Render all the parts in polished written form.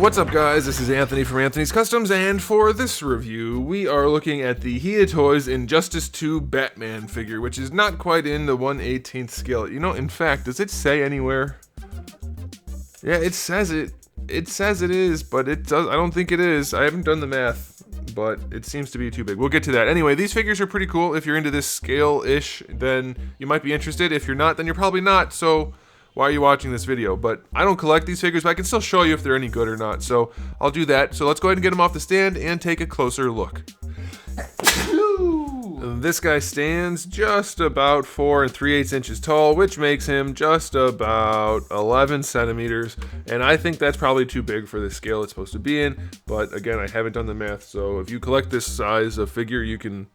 What's up, guys? This is Anthony from Anthony's Customs, and for this review, we are looking at the Hiya Toys Injustice 2 Batman figure, which is not quite in the 1/18th scale. You know, in fact, does it say anywhere? Yeah, it says it. It says it is, but it does. I don't think it is. I haven't done the math, but it seems to be too big. We'll get to that. Anyway, these figures are pretty cool. If you're into this scale-ish, then you might be interested. If you're not, then you're probably not, so why are you watching this video? But I don't collect these figures, but I can still show you if they're any good or not. So I'll do that. So let's go ahead and get them off the stand and take a closer look. This guy stands just about 4 3/8 inches tall, which makes him just about 11 centimeters. And I think that's probably too big for the scale it's supposed to be in. But again, I haven't done the math. So if you collect this size of figure, you can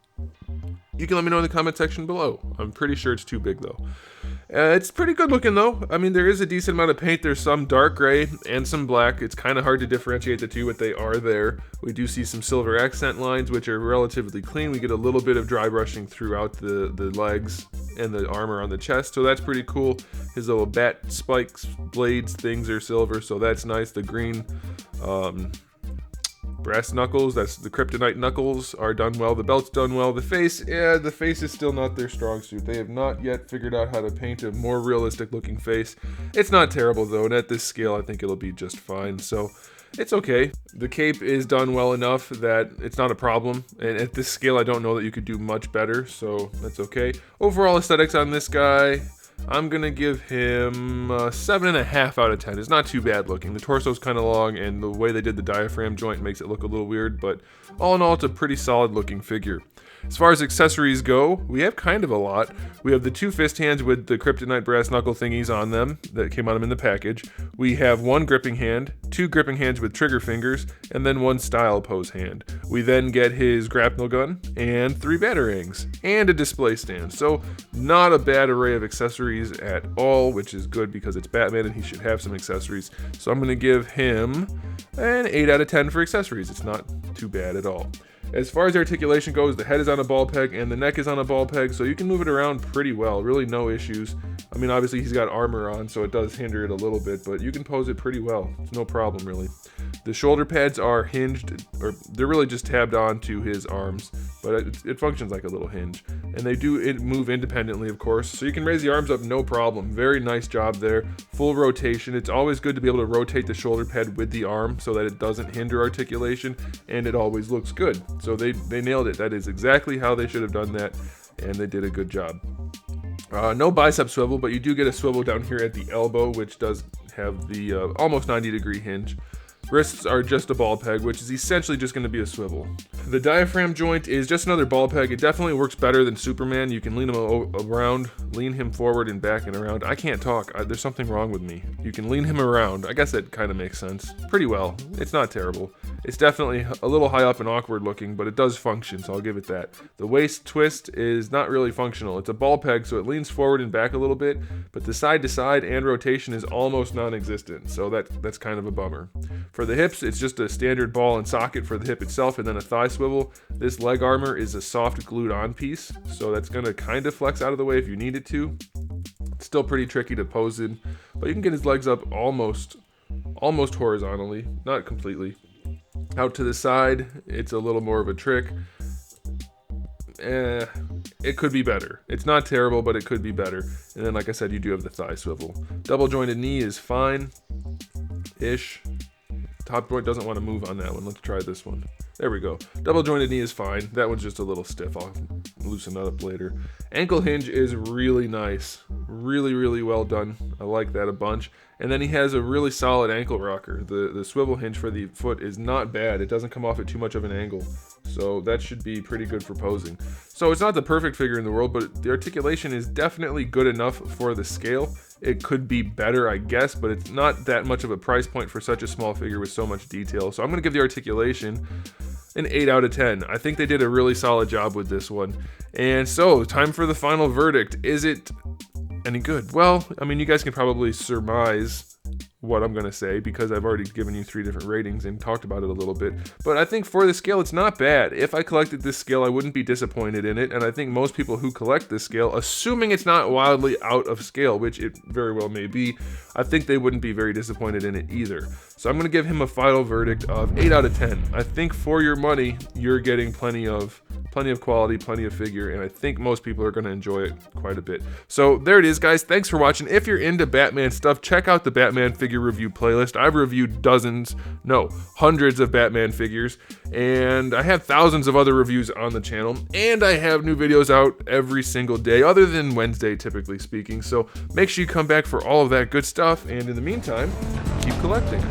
let me know in the comment section below. I'm pretty sure it's too big though. It's pretty good looking though. I mean, there is a decent amount of paint. There's some dark gray and some black. It's kind of hard to differentiate the two, but they are there. We do see some silver accent lines, which are relatively clean. We get a little bit of dry brushing throughout the legs and the armor on the chest, so that's pretty cool. His little bat spikes, blades, things are silver, so that's nice. The green brass knuckles, that's the kryptonite knuckles, are done well. The belt's done well. The face, yeah, the face is still not their strong suit. They have not yet figured out how to paint a more realistic looking face. It's not terrible though, and at this scale I think it'll be just fine, so it's okay. The cape is done well enough that it's not a problem, and at this scale I don't know that you could do much better, so that's okay. Overall aesthetics on this guy, I'm gonna give him 7.5 out of 10. It's not too bad looking. The torso's kind of long, and the way they did the diaphragm joint makes it look a little weird, but all in all, it's a pretty solid looking figure. As far as accessories go, we have kind of a lot. We have the 2 fist hands with the kryptonite brass knuckle thingies on them that came on them in the package. We have 1 gripping hand, 2 gripping hands with trigger fingers, and then 1 style pose hand. We then get his grapnel gun and 3 batarangs and a display stand. So not a bad array of accessories at all, which is good because it's Batman and he should have some accessories. So I'm going to give him an 8 out of 10 for accessories. It's not too bad at all. As far as articulation goes, the head is on a ball peg and the neck is on a ball peg, so you can move it around pretty well. Really no issues. I mean, obviously he's got armor on, so it does hinder it a little bit, but you can pose it pretty well. It's no problem, really. The shoulder pads are hinged, or they're really just tabbed on to his arms, but it functions like a little hinge. And they do move independently, of course, so you can raise the arms up no problem. Very nice job there. Full rotation. It's always good to be able to rotate the shoulder pad with the arm so that it doesn't hinder articulation, and it always looks good. So they nailed it. That is exactly how they should have done that, and they did a good job. No bicep swivel, but you do get a swivel down here at the elbow, which does have the almost 90-degree hinge. Wrists are just a ball peg, which is essentially just going to be a swivel. The diaphragm joint is just another ball peg. It definitely works better than Superman. You can lean him around, lean him forward and back and around. I can't talk. There's something wrong with me. You can lean him around. I guess that kind of makes sense. Pretty well. It's not terrible. It's definitely a little high up and awkward looking, but it does function, so I'll give it that. The waist twist is not really functional. It's a ball peg, so it leans forward and back a little bit, but the side to side and rotation is almost non-existent, so that's kind of a bummer. For the hips, it's just a standard ball and socket for the hip itself and then a thigh swivel. This leg armor is a soft glued on piece, so that's going to kind of flex out of the way if you need it to. It's still pretty tricky to pose in, but you can get his legs up almost horizontally, not completely. Out to the side, it's a little more of a trick. It could be better. It's not terrible, but it could be better. And then, like I said, you do have the thigh swivel. Double jointed knee is fine-ish. Top joint doesn't want to move on that one. Let's try this one. There we go. Double jointed knee is fine. That one's just a little stiff. I'll loosen that up later. Ankle hinge is really nice. Really, really well done. I like that a bunch. And then he has a really solid ankle rocker. The swivel hinge for the foot is not bad. It doesn't come off at too much of an angle. So that should be pretty good for posing. So it's not the perfect figure in the world, but the articulation is definitely good enough for the scale. It could be better, I guess, but it's not that much of a price point for such a small figure with so much detail. So I'm going to give the articulation an 8 out of 10. I think they did a really solid job with this one. And so, time for the final verdict. Is it any good? Well, I mean, you guys can probably surmise what I'm going to say because I've already given you 3 different ratings and talked about it a little bit. But I think for the scale, it's not bad. If I collected this scale, I wouldn't be disappointed in it. And I think most people who collect this scale, assuming it's not wildly out of scale, which it very well may be, I think they wouldn't be very disappointed in it either. So I'm going to give him a final verdict of 8 out of 10. I think for your money, you're getting plenty of quality, plenty of figure, and I think most people are going to enjoy it quite a bit. So there it is, guys. Thanks for watching. If you're into Batman stuff, check out the Batman figure review playlist. I've reviewed hundreds of Batman figures, and I have thousands of other reviews on the channel, and I have new videos out every single day, other than Wednesday, typically speaking. So make sure you come back for all of that good stuff, and in the meantime, keep collecting.